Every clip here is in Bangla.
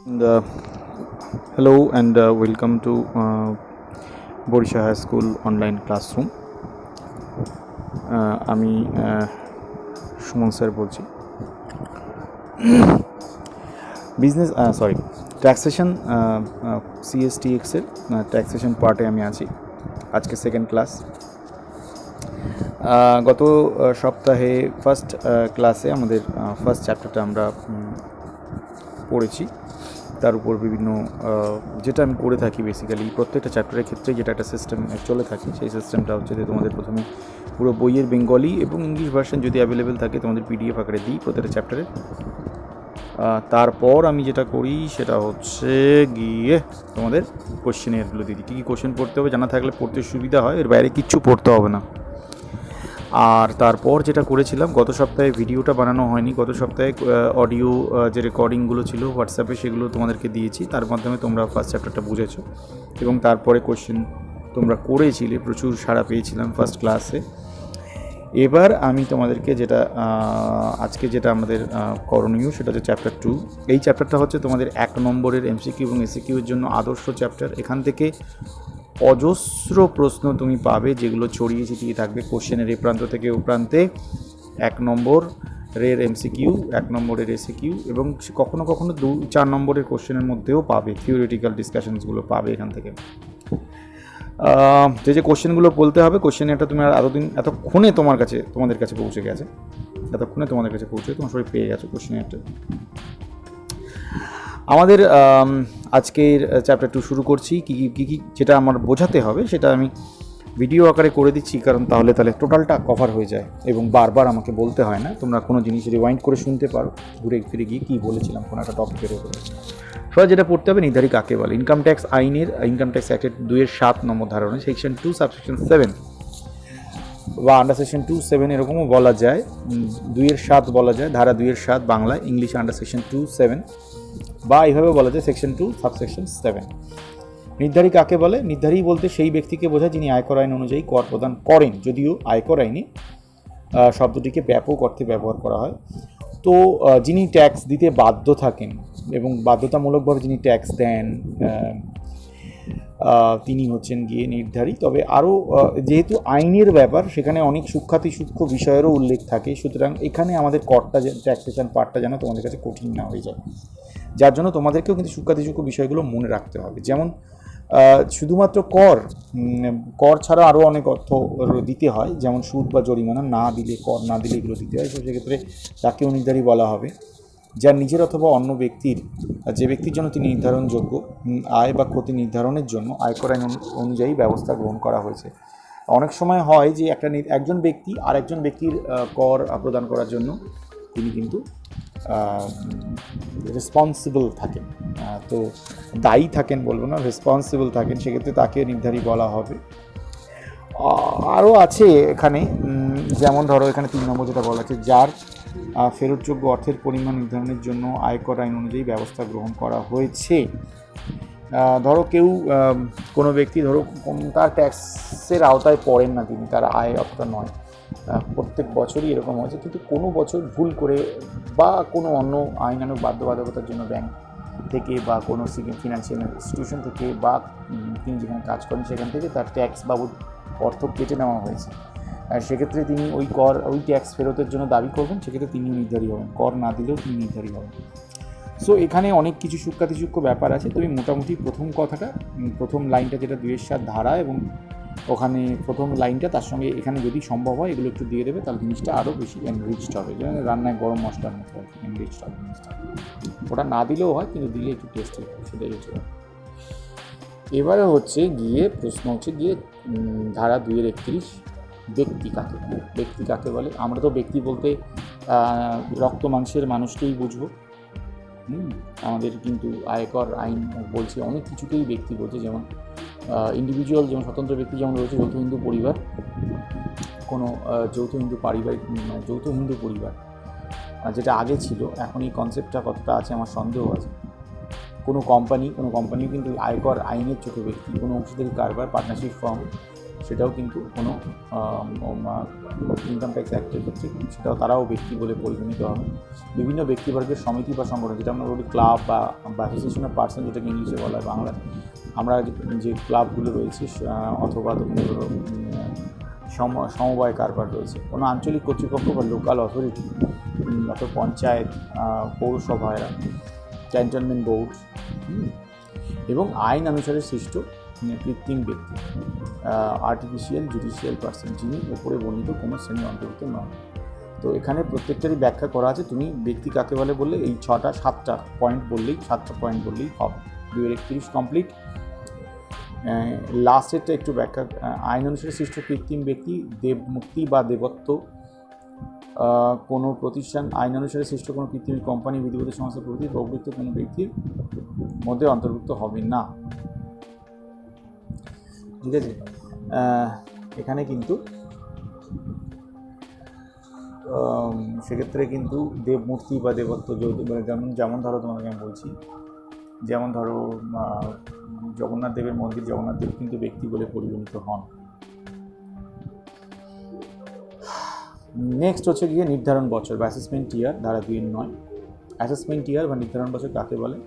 Hello and welcome to Borisha High School online classroom. আমি সুমন স্যার বলছি। বিজনেস ট্যাক্সেশন সিএসটিএক্সের ট্যাক্সেশন পার্টে আমি আছি। আজকে সেকেন্ড ক্লাস। গত সপ্তাহে ফার্স্ট ক্লাসে আমাদের ফার্স্ট চ্যাপ্টারটা আমরা পড়েছি। তার উপর বিভিন্ন যেটা আমি করে থাকি বেসিক্যালি প্রত্যেকটা চ্যাপ্টারের ক্ষেত্রে যেটা একটা সিস্টেম চলে থাকে, সেই সিস্টেমটা হচ্ছে যে তোমাদের প্রথমে পুরো বইয়ের বেঙ্গলি এবং ইংলিশ ভার্সন যদি অ্যাভেলেবেল থাকে তোমাদের পিডিএফ আকারে দিই প্রত্যেকটা চ্যাপ্টারে। তারপর আমি যেটা করি সেটা হচ্ছে গিয়ে তোমাদের কোশ্চেনেরগুলো দিয়ে দিই। কী কী কোশ্চেন পড়তে হবে জানা থাকলে পড়তে সুবিধা হয়, এর বাইরে কিচ্ছু পড়তে হবে না। আর তারপর যেটা করেছিলাম, গত সপ্তাহে ভিডিওটা বানানো হয়নি, গত সপ্তাহে অডিও যে রেকর্ডিংগুলো ছিল হোয়াটসঅ্যাপে সেগুলো তোমাদেরকে দিয়েছি, তার মাধ্যমে তোমরা ফার্স্ট চ্যাপ্টারটা বুঝেছো এবং তারপরে কোশ্চেন তোমরা করেছিলে, প্রচুর সাড়া পেয়েছিলাম ফার্স্ট ক্লাসে। এবার আমি তোমাদেরকে যেটা আজকে যেটা আমাদের করণীয় সেটা হচ্ছে চ্যাপ্টার 2। এই চ্যাপ্টারটা হচ্ছে তোমাদের 1 নম্বরের এমসিকিউ এবং এসিকিউর জন্য আদর্শ চ্যাপ্টার। এখান থেকে অজস্র প্রশ্ন তুমি পাবে যেগুলো ছড়িয়ে ছিটিয়ে থাকবে কোশ্চেনের এ প্রান্ত থেকে ও প্রান্তে। 1 নম্বরের এমসিকিউ, 1 নম্বরের এসিকিউ এবং কখনো কখনো 2-4 নম্বরের কোশ্চেনের মধ্যেও পাবে, থিওরিটিক্যাল ডিসকাশনসগুলো পাবে এখান থেকে। যে কোশ্চেনগুলো বলতে হবে, কোশ্চেনটা তুমি আর এতক্ষণে তোমাদের কাছে পৌঁছে গেছে, তোমার সবাই পেয়ে গেছো কোশ্চেনটা। আমাদের আজকের চ্যাপ্টার 2 শুরু করছি। কী যেটা আমার বোঝাতে হবে সেটা আমি ভিডিও আকারে করে দিচ্ছি, কারণ তাহলে টোটালটা কভার হয়ে যায় এবং বারবার আমাকে বলতে হয় না। তোমরা কোনো জিনিস রিওয়াইন্ড করে শুনতে পারো, ঘুরে ফিরে গিয়ে কী বলেছিলাম কোনো একটা টপিকের উপরে। সবাই যেটা পড়তে হবে, নির্ধারী কাকে বলে। ইনকাম ট্যাক্স আইনের, ইনকাম ট্যাক্স অ্যাক্টের 2-7 নম্বর ধারণে সেকশন 2 সাবসেকশন 7 বা আন্ডার সেকশন 2(7) এরকমও বলা যায়, 2-7 বলা যায়, ধারা 2-7 বাংলায়, ইংলিশে আন্ডার সেকশন 2(7) বা এইভাবে বলা যায় সেকশন 2 সাবসেকশন 7। নির্ধারী কাকে বলে? নির্ধারী বলতে সেই ব্যক্তিকে বোঝায় যিনি আয়কর আইন অনুযায়ী কর প্রদান করেন, যদিও আয়কর আইনে শব্দটিকে ব্যাপক অর্থে ব্যবহার করা হয়। তো যিনি ট্যাক্স দিতে বাধ্য থাকেন এবং বাধ্যতামূলকভাবে যিনি ট্যাক্স দেন তিনি হচ্ছেন গিয়ে নির্ধারী। তবে আরও যেহেতু আইনের ব্যাপার, সেখানে অনেক সূক্ষ্ম বিষয়েরও উল্লেখ থাকে, সুতরাং এখানে আমাদের করটা ট্যাক্সেশন পার্টটা যেন তোমাদের কাছে কঠিন না হয়ে যায়, যার জন্য তোমাদেরকেও কিন্তু সূক্ষ্ম বিষয়গুলো মনে রাখতে হবে। যেমন শুধুমাত্র কর ছাড়া আরও অনেক অর্থ দিতে হয়, যেমন সুদ বা জরিমানা না দিলে, কর না দিলে এগুলো দিতে হয়। সেক্ষেত্রে তাকেও নির্ধারী বলা হবে। যার নিজের অথবা অন্য ব্যক্তির, যে ব্যক্তির জন্য তিনি নির্ধারণযোগ্য আয় বা ক্ষতি নির্ধারণের জন্য আয়কর আইন অনুযায়ী ব্যবস্থা গ্রহণ করা হয়েছে। অনেক সময় হয় যে একজন ব্যক্তি আরেকজন ব্যক্তির কর প্রদান করার জন্য তিনি কিন্তু রেসপন্সিবল থাকেন, তো দায়ী থাকেন বলবো না, রেসপন্সিবল থাকেন, সেক্ষেত্রে তাকে নির্ধারী বলা হবে। আরও আছে এখানে, যেমন ধরো এখানে 3 নম্বর যেটা বলা আছে, যার ফেরতযোগ্য অর্থের পরিমাণ নির্ধারণের জন্য আয়কর আইন অনুযায়ী ব্যবস্থা গ্রহণ করা হয়েছে। ধরো কেউ কোনো ব্যক্তি ধরো তার ট্যাক্সের আওতায় পড়েন না, তিনি, তার আয় অতটা নয়, প্রত্যেক বছরই এরকম হয়েছে, কিন্তু কোনো বছর ভুল করে বা কোনো অন্য আইনানুগ বাধ্যবাধকতার জন্য ব্যাংক থেকে বা কোনো ফিনান্সিয়াল ইনস্টিটিউশন থেকে বা তিনি যেখানে কাজ করেন সেখান থেকে তার ট্যাক্স বাবদ অর্থ কেটে নেওয়া হয়েছে, আর সেক্ষেত্রে তিনি ওই ট্যাক্স ফেরতের জন্য দাবি করবেন, সেক্ষেত্রে তিনি নির্ধারী হবেন, কর না দিলেও তিনি নির্ধারী হবেন। সো এখানে অনেক কিছু সূক্ষ্ম ব্যাপার আছে। তুমি মোটামুটি প্রথম লাইনটা যেটা 2-7 ধারা এবং ওখানে প্রথম লাইনটা, তার সঙ্গে এখানে যদি সম্ভব হয় এগুলো একটু দিয়ে দেবে, তাহলে জিনিসটা আরও বেশি এনরিচড হবে, যেমন রান্নায় গরম মশলার মতো এনরিচড হবে জিনিসটা। ওটা না দিলেও হয়, কিন্তু দিলে একটু টেস্টি হবে, সেটাই হচ্ছে। এবারে হচ্ছে গিয়ে প্রশ্ন হচ্ছে গিয়ে ধারা 2-31 ব্যক্তি কাকে বলে। আমরা তো ব্যক্তি বলতে রক্ত মাংসের মানুষকেই বুঝবো। আমাদের কিন্তু আয়কর আইন বলছে অনেক কিছুকেই ব্যক্তি বলছে, যেমন ইন্ডিভিজুয়াল, যেমন স্বতন্ত্র ব্যক্তি যেমন রয়েছে যৌথ হিন্দু পরিবার, কোনো যৌথ হিন্দু পরিবার যেটা আগে ছিল, এখন এই কনসেপ্টটা কতটা আছে আমার সন্দেহ আছে। কোনো কোম্পানিও কিন্তু আয়কর আইনের চোখে ব্যক্তি, কোনো অংশীদারি কারবার, পার্টনারশিপ ফার্ম, সেটাও কিন্তু কোনো ইনকাম ট্যাক্স অ্যাক্টের ক্ষেত্রে সেটাও তারাও ব্যক্তি বলে পরিগণিত হবে। বিভিন্ন ব্যক্তিবর্গের সমিতি বা সংগঠন, যেটা আমরা বলি ক্লাব বা অ্যাসোসিয়েশন অফ পার্সন, যেটাকে ইংলিশে বলা হয়, বাংলায় আমরা যে ক্লাবগুলো রয়েছে অথবা সমবায় কারবার রয়েছে, কোনো আঞ্চলিক কর্তৃপক্ষ বা লোকাল অথরিটি অর্থাৎ পঞ্চায়েত, পৌরসভায়, ক্যান্টনমেন্ট বোর্ড এবং আইন অনুসারে সৃষ্ট কৃত্রিম ব্যক্তি, আর্টিফিশিয়াল জুডিশিয়াল পার্সন, যিনি ওপরে বর্ণিত কোনো শ্রেণীর অন্তর্ভুক্ত নন। তো এখানে প্রত্যেকটারই ব্যাখ্যা করা আছে। তুমি ব্যক্তি কাকে বলে বললে এই 7টা পয়েন্ট বললেই হবে। 231 কমপ্লিট। লাস্টেরটা একটু ব্যাখ্যা, আইন অনুসারে সৃষ্ট কৃত্রিম ব্যক্তি, দেবমুক্তি বা দেবত্ব, কোনো প্রতিষ্ঠান, আইন অনুসারে সৃষ্ট কোনো কৃত্রিম কোম্পানি, বিধিবদ্ধ সংস্থা প্রভৃতি প্রবৃত্ত কোনো ব্যক্তির মধ্যে অন্তর্ভুক্ত হবে না। ঠিক আছে, এখানে কিন্তু সেক্ষেত্রে কিন্তু দেবমূর্তি বা দেবত্ব যেমন ধরো তোমাকে আমি বলছি, যেমন ধরো জগন্নাথ দেবের মন্দির, জগন্নাথ দেব কিন্তু ব্যক্তি বলে পরিগণিত হন। নেক্সট হচ্ছে গিয়ে নির্ধারণ বছর বা অ্যাসেসমেন্ট ইয়ার, ধারা 2-9। অ্যাসেসমেন্ট ইয়ার বা নির্ধারণ বছর কাকে বলে?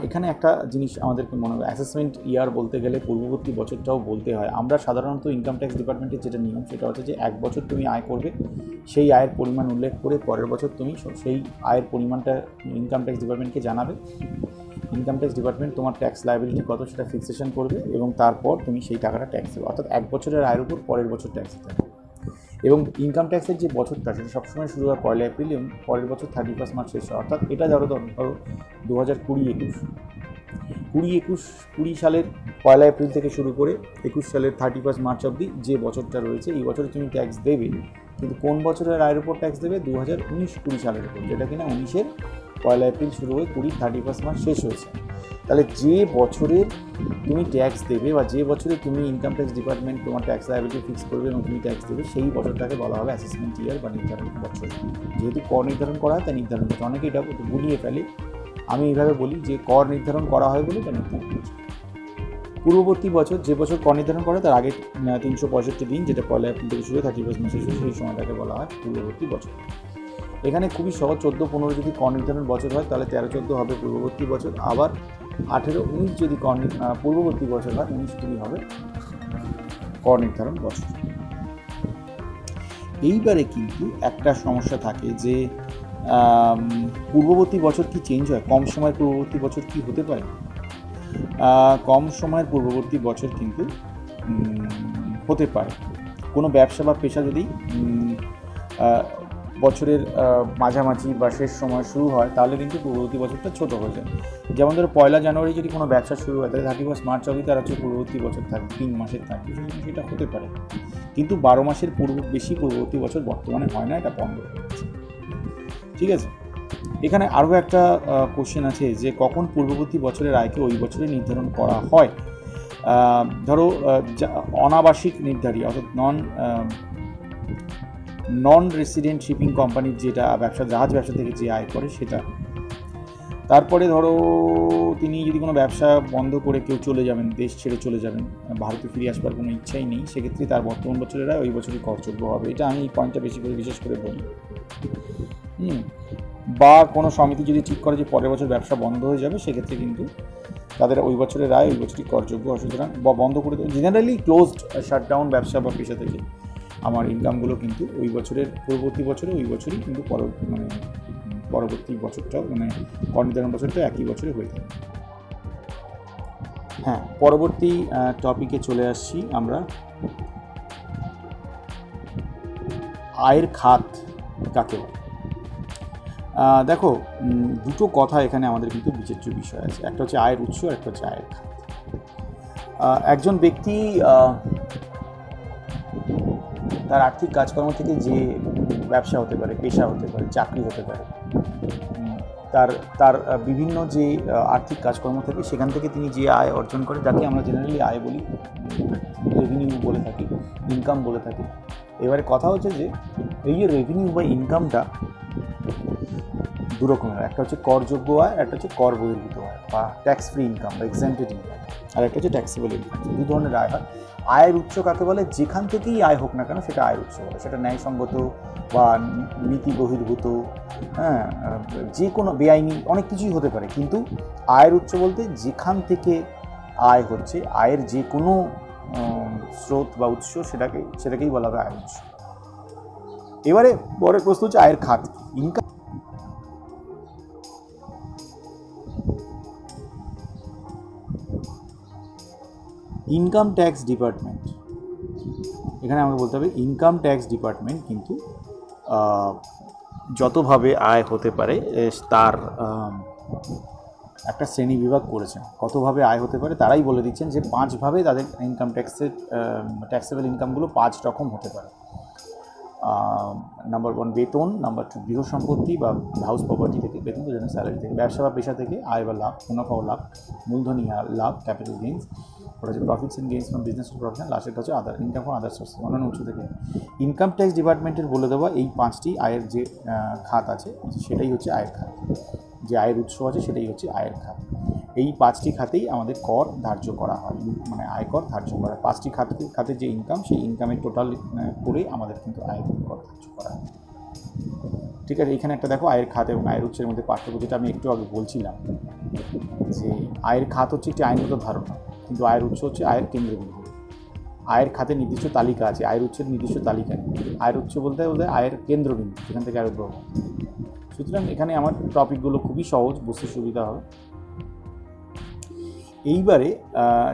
এখানে একটা জিনিস আমাদেরকে মনে হবে, অ্যাসেসমেন্ট ইয়ার বলতে গেলে পূর্ববর্তী বছরটাও বলতে হয়। আমরা সাধারণত ইনকাম ট্যাক্স ডিপার্টমেন্টের যেটা নিয়ম সেটা হচ্ছে যে 1 বছর তুমি আয় করবে, সেই আয়ের পরিমাণ উল্লেখ করে পরের বছর তুমি সেই আয়ের পরিমাণটা ইনকাম ট্যাক্স ডিপার্টমেন্টকে জানাবে। ইনকাম ট্যাক্স ডিপার্টমেন্ট তোমার ট্যাক্স লায়াবিলিটি কত সেটা ফিক্সেশন করবে এবং তারপর তুমি সেই টাকাটা ট্যাক্স দেবে, অর্থাৎ 1 বছরের আয়ের উপর পরের বছর ট্যাক্স দিতে হবে। এবং ইনকাম ট্যাক্সের যে বছরটা সেটা সবসময় শুরু হয় 1 এপ্রিল এবং পরের বছর 31 মার্চ শেষ হয়। অর্থাৎ এটা ধরো 2020 সালের 1 এপ্রিল থেকে শুরু করে 21 সালের 31 মার্চ অবধি যে বছরটা রয়েছে, এই বছরে তুমি ট্যাক্স দেবে, কিন্তু কোন বছরের আয়ের উপর ট্যাক্স দেবে? 2019-20 সালের উপর, যেটা কিনা 19-এর 1 এপ্রিল শুরু হয়ে 20-র 31 মার্চ শেষ হয়েছে। তাহলে যে বছরের তুমি ট্যাক্স দেবে বা যে বছরে তুমি ইনকাম ট্যাক্স ডিপার্টমেন্ট তোমার ট্যাক্স লায়াবিলিটি ফিক্স করবে এবং তুমি ট্যাক্স দেবে, সেই বছরটাকে বলা হবে অ্যাসেসমেন্ট ইয়ার বা নির্ধারণ বছর। যেহেতু কর নির্ধারণ করা হয় তাই নির্ধারণ বছর। অনেকে এটা গুলিয়ে ফেলে, আমি এইভাবে বলি যে কর নির্ধারণ করা হয় বলে এটা নির্ধারণ বছর। পূর্ববর্তী বছর, যে বছর কর নির্ধারণ করে তার আগে 365 দিন, যেটা 1 এপ্রিল থেকে শুরু 31 মার্চ শেষ হয়, সেই সময়টাকে বলা হয় পূর্ববর্তী বছর। এখানে খুবই সহজ, 14-15 যদি কর নির্ধারণ বছর হয় তাহলে 13-14 হবে পূর্ববর্তী বছর, আবার 18-19 যদি পূর্ববর্তী বছর হয়, 19-20 হবে কর নির্ধারণ বছর। এইবারে কিন্তু একটা সমস্যা থাকে যে পূর্ববর্তী বছর কি চেঞ্জ হয়? কম সময়ের পূর্ববর্তী বছর কি হতে পারে? কম সময়ের পূর্ববর্তী বছর কিন্তু হতে পারে। কোনো ব্যবসা বা পেশা যদি বছরের মাঝামাঝি বা শেষ সময় শুরু হয় তাহলে কিন্তু পূর্ববর্তী বছরটা ছোটো হয়ে যায়। যেমন ধরো 1 জানুয়ারি যদি কোনো ব্যবসা শুরু হয় তাহলে 31 মার্চ অবধি তার হচ্ছে পূর্ববর্তী বছর থাকবে, 3 মাসের থাকবে, সেটা হতে পারে। কিন্তু 12 মাসের বেশি পূর্ববর্তী বছর বর্তমানে হয় না, এটা বন্ধ হয়ে গেছে। ঠিক আছে, এখানে আরও একটা কোশ্চেন আছে যে কখন পূর্ববর্তী বছরের আয়কে ওই বছরে নির্ধারণ করা হয়। ধরো অনাবাসিক নির্ধারী অর্থাৎ নন রেসিডেন্ট শিপিং কোম্পানির যেটা জাহাজ ব্যবসা থেকে যে আয় করে সেটা। তারপরে ধরো তিনি যদি কোনো ব্যবসা বন্ধ করে কেউ চলে যাবেন, দেশ ছেড়ে চলে যাবেন, ভারতে ফিরে আসবার কোনো ইচ্ছাই নেই, সেক্ষেত্রে তার বর্তমান বছরের আয় ওই বছরই করযোগ্য হবে। এটা আমি এই পয়েন্টটা বিশেষ করে বলি। বা কোনো সমিতি যদি ঠিক করে যে পরের বছর ব্যবসা বন্ধ হয়ে যাবে, সেক্ষেত্রে কিন্তু তাদের ওই বছরের আয় ওই বছরই করযোগ্য। সুতরাং বা বন্ধ করে দেবে, জেনারেলি ক্লোজড শাটডাউন ব্যবসা বা পেশা থেকে আমার ইনকামগুলো কিন্তু ওই বছরের পরবর্তী বছরে ওই বছরই কিন্তু পরবর্তী বছরটাও কর নির্ধারণ বছরটা একই বছরে হয়ে থাকে। হ্যাঁ, পরবর্তী টপিকে চলে আসছি আমরা। আয়ের খাত কাকে বলে? দেখো, দুটো কথা এখানে আমাদের কিন্তু বিচার্য বিষয় আছে। একটা হচ্ছে আয়ের উৎস আর একটা হচ্ছে আয়ের খাত। একজন ব্যক্তি তার আর্থিক কাজকর্ম থেকে যে ব্যবসা হতে পারে, পেশা হতে পারে, চাকরি হতে পারে, তার বিভিন্ন যে আর্থিক কাজকর্ম থাকে সেখান থেকে তিনি যে আয় অর্জন করে তাকে আমরা জেনারেলি আয় বলি, রেভিনিউ বলে থাকি, ইনকাম বলে থাকি। এবারে কথা হচ্ছে যে এই যে রেভিনিউ বা ইনকামটা দু রকমের, একটা হচ্ছে করযোগ্য আয়, একটা হচ্ছে কর বহির্ভূত আয় বা ট্যাক্স ফ্রি ইনকাম বা এক্সেম্পটেড ইনকাম। আর একটা হচ্ছে ট্যাক্সেবল ইনকাম। দু ধরনের আয় হয়। আয়ের উৎস কাকে বলে? যেখান থেকেই আয় হোক না কেন সেটা আয়ের উৎস বলে, সেটা ন্যায়সঙ্গত বা নীতি বহির্ভূত, হ্যাঁ, যে কোনো বেআইনি অনেক কিছুই হতে পারে, কিন্তু আয়ের উৎস বলতে যেখান থেকে আয় হচ্ছে, আয়ের যে কোনো স্রোত বা উৎস, সেটাকেই বলা হবে আয়ের উৎস। এবারে পরের প্রশ্ন হচ্ছে আয়ের খাত। ইনকাম ইনকাম ট্যাক্স ডিপার্টমেন্ট, এখানে আমাকে বলতে হবে ইনকাম ট্যাক্স ডিপার্টমেন্ট কিন্তু যতভাবে আয় হতে পারে তার একটা শ্রেণী বিভাগ করেছেন। কতভাবে আয় হতে পারে তারাই বলে দিচ্ছেন যে 5ভাবে তাদের ইনকাম ট্যাক্সেবল ইনকামগুলো 5 রকম হতে পারে। নাম্বার 1 বেতন, নাম্বার 2 গৃহ সম্পত্তি বা হাউস প্রপার্টি থেকে, বেতন তো জানেন স্যালারি থেকে, ব্যবসা বা পেশা থেকে আয় বা লাভ, মুনাফা ও লাভ, মূলধনী লাভ, ক্যাপিটাল গেইনস, ওটা হচ্ছে profits and gains from business to profit, লাস্টেরটা হচ্ছে other income from other source, অন্যান্য উৎস থেকে। ইনকাম ট্যাক্স ডিপার্টমেন্টের বলে দেওয়া এই 5টি আয়ের যে খাত আছে সেটাই হচ্ছে আয়ের খাত, যে আয়ের উৎস আছে সেটাই হচ্ছে আয়ের খাত। এই 5টি খাতেই আমাদের কর ধার্য করা হয়, মানে আয়কর ধার্য করা হয়। 5টি খাতের যে ইনকাম, সেই ইনকামের টোটাল করে আমাদের কিন্তু আয়ের কর ধার্য করা হয়। ঠিক আছে, এখানে একটা দেখো আয়ের খাত এবং আয়ের উৎসের মধ্যে পার্থক্য, যেটা আমি একটু আগে বলছিলাম যে আয়ের খাত হচ্ছে একটি আইনগত ধারণা, কিন্তু আয়ের উৎস হচ্ছে আয়ের কেন্দ্রবিন্দু। আয়ের খাতে নির্দিষ্ট তালিকা আছে, আয়ের উৎসের নির্দিষ্ট তালিকা নেই। আয়ের উৎস বলতে আয়ের কেন্দ্রবিন্দু, যেখান থেকে আয় উদ্ভব। সুতরাং এখানে আমার টপিকগুলো খুবই সহজ, বুঝতে সুবিধা হবে। এইবারে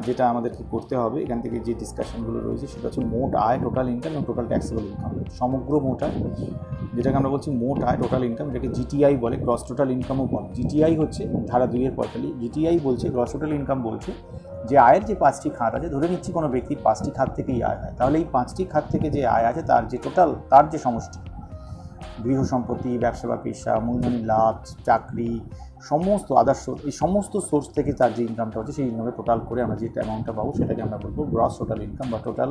যেটা আমাদেরকে করতে হবে, এখান থেকে যে ডিসকাশনগুলো রয়েছে সেটা হচ্ছে মোট আয়, টোটাল ইনকাম এবং টোটাল ট্যাক্সেবল ইনকাম। সমগ্র মোট আয়, যেটাকে আমরা বলছি মোট আয়, টোটাল ইনকাম, যেটাকে জিটিআই বলে, গ্রস টোটাল ইনকামও বলে। জিটিআই হচ্ছে ধারা 2-45, জিটিআই বলছে, গ্রস টোটাল ইনকাম বলছে যে আয়ের যে 5টি খাত আছে, ধরে নিচ্ছি কোনো ব্যক্তির 5টি খাত থেকেই আয় হয়, তাহলে এই 5টি খাত থেকে যে আয় আছে তার যে টোটাল, তার যে সমষ্টি, গৃহ সম্পত্তি, ব্যবসা বা পেশা, মূলধনী লাভ, চাকরি, সমস্ত আদার সোর্স, এই সমস্ত সোর্স থেকে তার যে ইনকামটা হচ্ছে সেই ইনকামে টোটাল করে আমরা যে অ্যামাউন্টটা পাবো সেটাকে আমরা বলবো গ্রস টোটাল ইনকাম বা টোটাল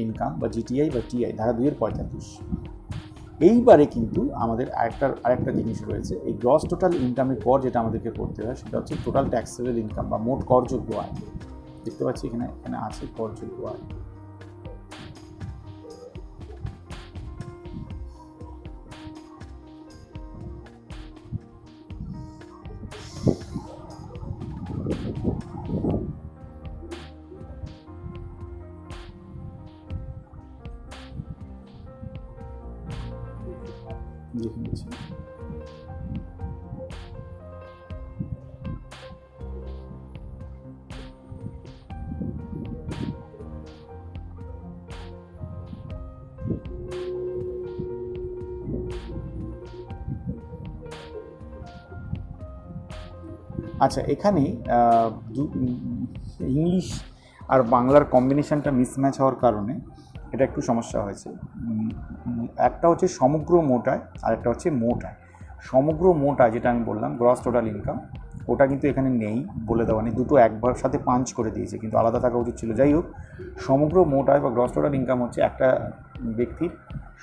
ইনকাম বা জিটিআই বা টিআই, ধারা 2-45। এইবারে কিন্তু আমাদের আরেকটা জিনিস রয়েছে, এই গ্রস টোটাল ইনকামের পর যেটা আমাদেরকে করতে হয় সেটা হচ্ছে টোটাল ট্যাক্সেবল ইনকাম বা মোট করযোগ্য আয়। দেখতে পাচ্ছি এখানে আছে করযোগ্য আয়। দেখে নিচ্ছি। আচ্ছা, এখানে ইংলিশ আর বাংলার কম্বিনেশনটা মিসম্যাচ হওয়ার কারণে এটা একটু সমস্যা হয়েছে। একটা হচ্ছে সমগ্র মোট আয় আর একটা হচ্ছে মোট আয়। সমগ্র মোট আয় যেটা আমি বললাম গ্রস টোটাল ইনকাম, ওটা কিন্তু এখানে নেই, বলে দেওয়া নেই, দুটো একবার সাথে পাঞ্চ করে দিয়েছে, কিন্তু আলাদা থাকা উচিত ছিল। যাই হোক, সমগ্র মোট আয় বা গ্রস টোটাল ইনকাম হচ্ছে একটা ব্যক্তির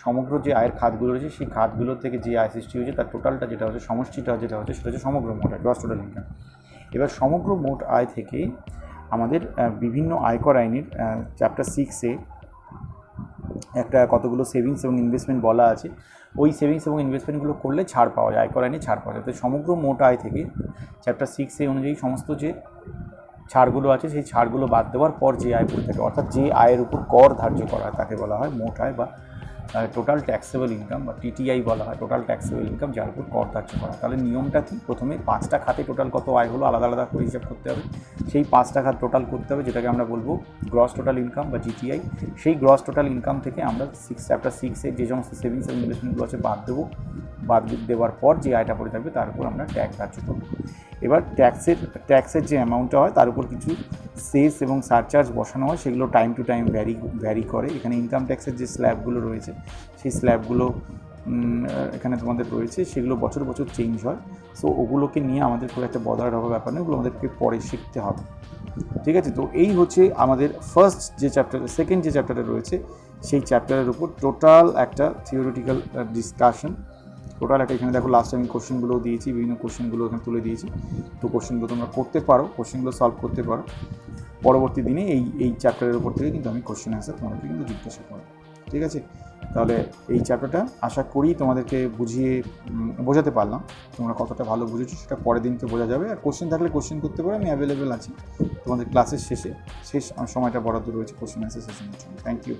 সমগ্র যে আয়ের খাতগুলো রয়েছে সেই খাতগুলোর থেকে যে আয় সৃষ্টি হয়েছে তার টোটালটা যেটা হচ্ছে, সমষ্টিটা যেটা হচ্ছে সেটা হচ্ছে সমগ্র মোট আয়, গ্রস টোটাল ইনকাম। এবার সমগ্র মোট আয় থেকে আমাদের বিভিন্ন আয়কর আইনের চ্যাপ্টার 6-এ একটা কতগুলো সেভিংস এবং ইনভেস্টমেন্ট বলা আছে। ওই সেভিংস এবং ইনভেস্টমেন্টগুলো করলে ছাড় পাওয়া যায়, আয়কর আইনে ছাড় পাওয়া যায়। তো সমগ্র মোট আয় থেকে চ্যাপ্টার 6-এ অনুযায়ী সমস্ত যে ছাড়গুলো আছে সেই ছাড়গুলো বাদ দেওয়ার পর যে আয় পড়ে থাকে, অর্থাৎ যে আয়ের উপর কর ধার্য করা হয় তাকে বলা হয় মোট আয় বা টোটাল ট্যাক্সেবল ইনকাম বা টিটিআই বলা হয়, টোটাল ট্যাক্সেবল ইনকাম, যার উপর কর ধার্য করা। তাহলে নিয়মটা কি? প্রথমে 5টা খাতে টোটাল কত আয় হলো আলাদা আলাদা করে হিসাব করতে হবে, সেই 5টা খাত টোটাল করতে হবে, যেটাকে আমরা বলবো গ্রস টোটাল ইনকাম বা জিটিআই। সেই গ্রস টোটাল ইনকাম থেকে আমরা চ্যাপ্টার 6-এ যে সমস্ত সেভিংস এবং ইনভেস্টমেন্টগুলো আছে বাদ দেবো, বাদ দেওয়ার পর যে আয়টা পড়ে থাকবে তার উপর আমরা ট্যাক্স ধার্য করব। এবার ট্যাক্সের যে অ্যামাউন্টটা হয় তার উপর কিছু সেস এবং সারচার্জ বসানো হয়, সেগুলো টাইম টু টাইম ভ্যারি করে। এখানে ইনকাম ট্যাক্সের যে স্ল্যাবগুলো রয়েছে সেই স্ল্যাবগুলো এখানে তোমাদের রয়েছে, সেগুলো বছর বছর চেঞ্জ হয়। সো ওগুলোকে নিয়ে আমাদের খুব একটা বদার হওয়ার ব্যাপার নেই, ওগুলো আমাদেরকে পরে শিখতে হবে। ঠিক আছে, তো এই হচ্ছে আমাদের ফার্স্ট যে চ্যাপ্টার, সেকেন্ড যে চ্যাপ্টারটা রয়েছে সেই চ্যাপ্টারের উপর টোটাল একটা থিওরিটিক্যাল ডিসকাশন। টোটাল একটা, এখানে দেখো লাস্ট আমি কোশ্চেনগুলোও দিয়েছি, বিভিন্ন কোশ্চেনগুলো এখানে তুলে দিয়েছি। তো কোশ্চেনগুলো তোমরা করতে পারো, কোশ্চেনগুলো সলভ করতে পারো। পরবর্তী দিনে এই চ্যাপ্টারের উপর থেকে কিন্তু আমি কোশ্চেন অ্যান্সার তোমাদেরকে কিন্তু জিজ্ঞাসা করব। ঠিক আছে, তাহলে এই চ্যাপ্টারটা আশা করি তোমাদেরকে বোঝাতে পারলাম। তোমরা কতটা ভালো বুঝেছো সেটা পরের দিনকে বোঝা যাবে। আর কোশ্চেন থাকলে কোশ্চেন করতে পারো, আমি অ্যাভেলেবেল আছি তোমাদের ক্লাসের শেষ সময়টা বরাদ্দ রয়েছে কোশ্চেন অ্যান্সার সেশনের জন্য। Thank you.